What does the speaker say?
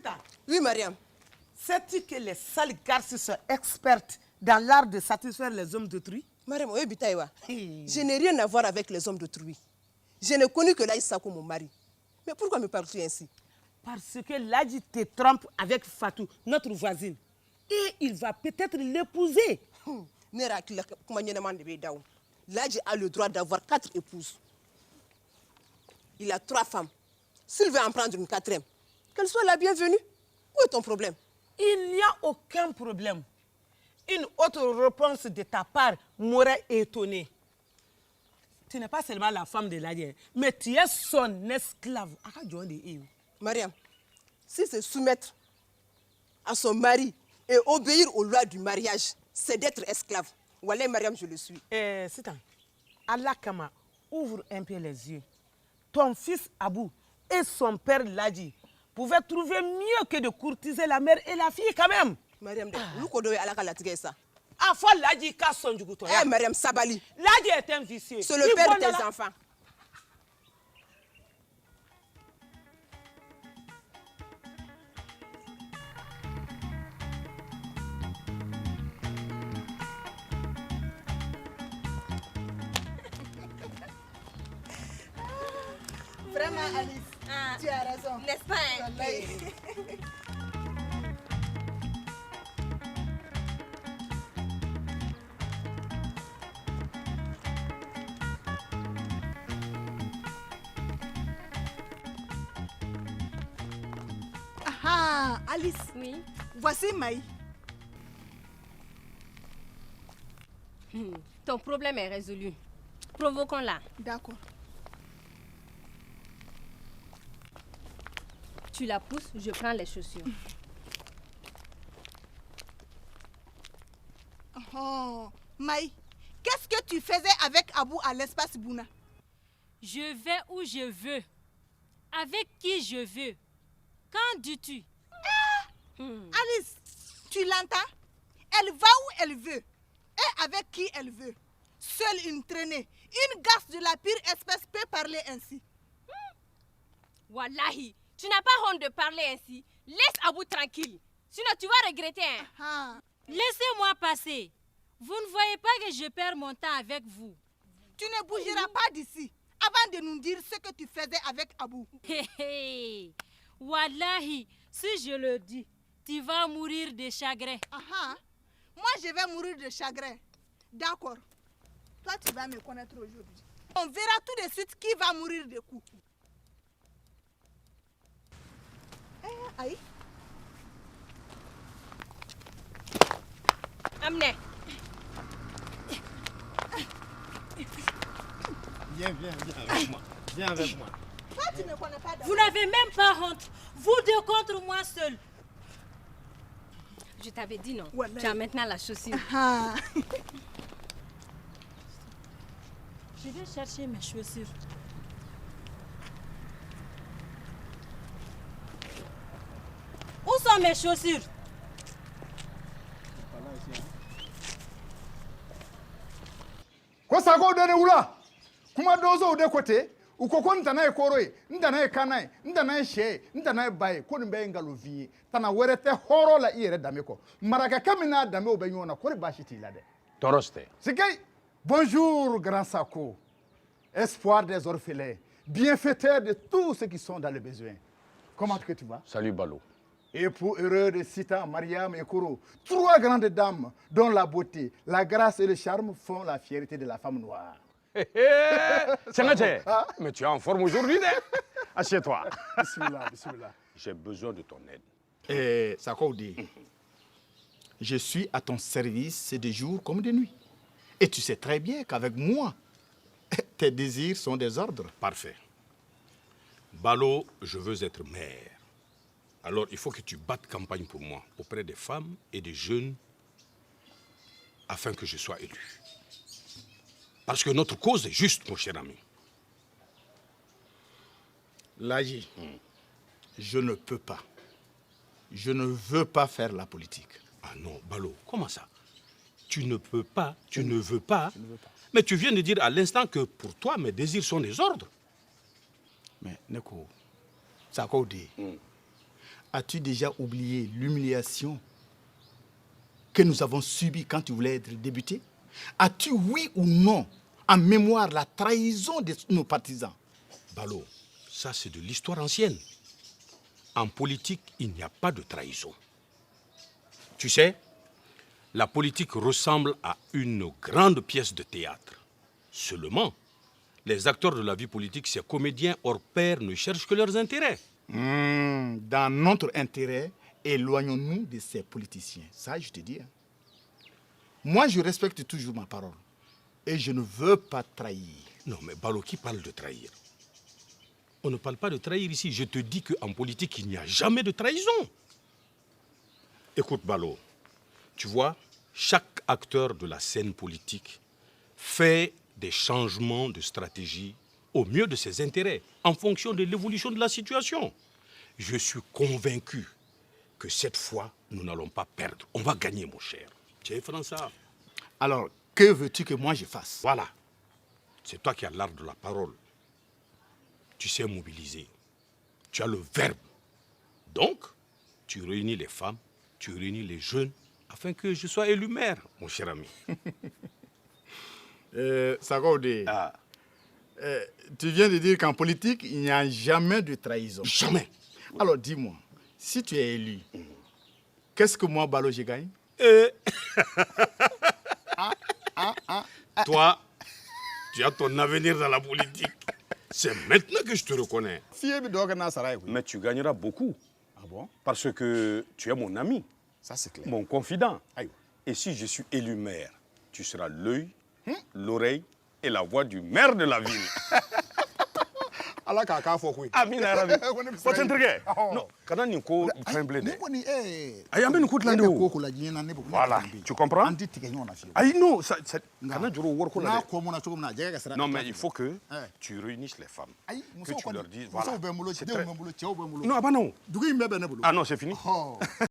Sita. Oui, Mariam. Sais-tu que les sales garces sont expertes dans l'art de satisfaire les hommes d'autrui? Mariam, oui, Bitaïwa. Je n'ai rien à voir avec les hommes d'autrui. Je n'ai connu que Laïssa comme mon mari. Mais pourquoi me parles-tu ainsi? Parce que Ladji te trompe avec Fatou, notre voisine. Et il va peut-être l'épouser. Ladji a le droit d'avoir 4 épouses. Il a 3 femmes. S'il veut en prendre une 4e, qu'elle soit la bienvenue. Où est ton problème? Il n'y a aucun problème. Une autre réponse de ta part m'aurait étonné. Tu n'es pas seulement la femme de Ladji, mais tu es son esclave. Mariam, si se soumettre à son mari et obéir aux lois du mariage, c'est d'être esclave. Wallah, Mariam, je le suis. C'est un. Allah Kama, ouvre un peu les yeux. Ton fils Abou et son père Ladji pouvaient trouver mieux que de courtiser la mère et la fille quand même. Mariam, ça. Ah, faut Ladji casse son juguto. Eh, Mariam Sabali. Ladji est un vicieux. C'est le père de tes enfants. Vraiment, Alice, tu as raison. N'est-ce pas? Ah, Alice. Oui. Voici Maï. Ton problème est résolu. Provoquons-la. D'accord. Tu la pousses, je prends les chaussures. Oh, Maï, qu'est-ce que tu faisais avec Abou à l'espace Bouna? Je vais où je veux, avec qui je veux. Qu'en dis-tu? Alice, tu l'entends? Elle va où elle veut et avec qui elle veut. Seule une traînée, une garce de la pire espèce peut parler ainsi. Wallahi, tu n'as pas honte de parler ainsi. Laisse Abou tranquille. Sinon, tu vas regretter. Laissez-moi passer. Vous ne voyez pas que je perds mon temps avec vous. Tu ne bougeras pas d'ici avant de nous dire ce que tu faisais avec Abou. Wallahi, si je le dis, tu vas mourir de chagrin. Moi, je vais mourir de chagrin. D'accord. Toi, tu vas me connaître aujourd'hui. On verra tout de suite qui va mourir de coups. Aïe. Amenez. Viens avec moi. Viens avec moi. Toi, tu ne connais pas. Vous n'avez même pas honte. Vous deux contre moi seul. Je t'avais dit non. Tu as maintenant la chaussure. Je vais chercher mes chaussures. Où sont mes chaussures? Ko sako dane wula kuma dozo de kote ukoko ntana e koroye ntana e kanaye ntana e she ntana e baye ko ni be ngalo vie tana werete horo la ire dame ko maraka kamina dame o be nyona ko bashi ti lade Toroste. Sikay bonjour grand Sako, espoir des orphelins, bienfaiteur de tous ceux qui sont dans le besoin. Comment que tu vas? Salut Balo. Époux heureux de Sita, Mariam et Kouro, 3 grandes dames dont la beauté, la grâce et le charme font la fierté de la femme noire. Mais tu es en forme aujourd'hui, hein? Assieds-toi. Bismillah, bismillah. J'ai besoin de ton aide. Sakoudi, je suis à ton service de jour comme de nuit. Et tu sais très bien qu'avec moi, tes désirs sont des ordres. Parfait. Balo, je veux être maire. Alors, il faut que tu battes campagne pour moi auprès des femmes et des jeunes afin que je sois élu. Parce que notre cause est juste, mon cher ami. Ladji, je ne peux pas. Je ne veux pas faire la politique. Ah non, Balo, comment ça? Tu ne peux pas, tu ne veux pas. Mais tu viens de dire à l'instant que pour toi, mes désirs sont des ordres. Mais, Neko, Sakoudi, As-tu déjà oublié l'humiliation que nous avons subie quand tu voulais être député? As-tu, oui ou non, en mémoire la trahison de nos partisans? Balo, ça c'est de l'histoire ancienne. En politique, il n'y a pas de trahison. Tu sais, la politique ressemble à une grande pièce de théâtre. Seulement, les acteurs de la vie politique, ces comédiens hors pair, ne cherchent que leurs intérêts. Dans notre intérêt, éloignons-nous de ces politiciens. Ça, je te dis. Moi, je respecte toujours ma parole. Et je ne veux pas trahir. Non, mais Balo, qui parle de trahir? On ne parle pas de trahir ici. Je te dis qu'en politique, il n'y a jamais de trahison. Écoute, Balo, tu vois, chaque acteur de la scène politique fait des changements de stratégie au mieux de ses intérêts, en fonction de l'évolution de la situation. Je suis convaincu que cette fois, nous n'allons pas perdre. On va gagner, mon cher. Tu es français. Alors, que veux-tu que moi je fasse? Voilà. C'est toi qui as l'art de la parole. Tu sais mobiliser. Tu as le verbe. Donc, tu réunis les femmes, tu réunis les jeunes, afin que je sois élu maire, mon cher ami. Sagode, tu viens de dire qu'en politique, il n'y a jamais de trahison. Jamais. Alors, dis-moi, si tu es élu, qu'est-ce que moi, Balo, je gagne? Toi, tu as ton avenir dans la politique. C'est maintenant que je te reconnais. Mais tu gagneras beaucoup. Ah bon? Parce que tu es mon ami, Ça, c'est clair. mon confident. Aïe. Et si je suis élu maire, tu seras l'œil, l'oreille et la voix du maire de la ville. Allah k'a fɔ koyi. Amina Arabi. Ko ne bɛ Faut siran t'intriguer. Ɔhɔn. Non, kana nin ko fɛn bilen Ne dɛ. kɔni Ayi, an bɛ nin ko dilan de ne o. bɛ ko la diɲɛ na ne bɛ Voilà, tu comprends? An tɛ tigɛ ɲɔgɔn na fiyewu. Ayi, non, kana juru o wariko la N'a dɛ. ko mun na cogo min na a jɛgɛ ka sira. Non, mais il faut que Eh. tu réunisses les femmes. Ayi Que musow tu leur kɔni dises, voilà. musow bɛ n bolo C'est denw très- bɛ n bolo cɛw bɛ n bolo. Non, ah bah non. Dugu in bɛɛ bɛ ne bolo. Ah non, c'est fini. Ɔhɔn.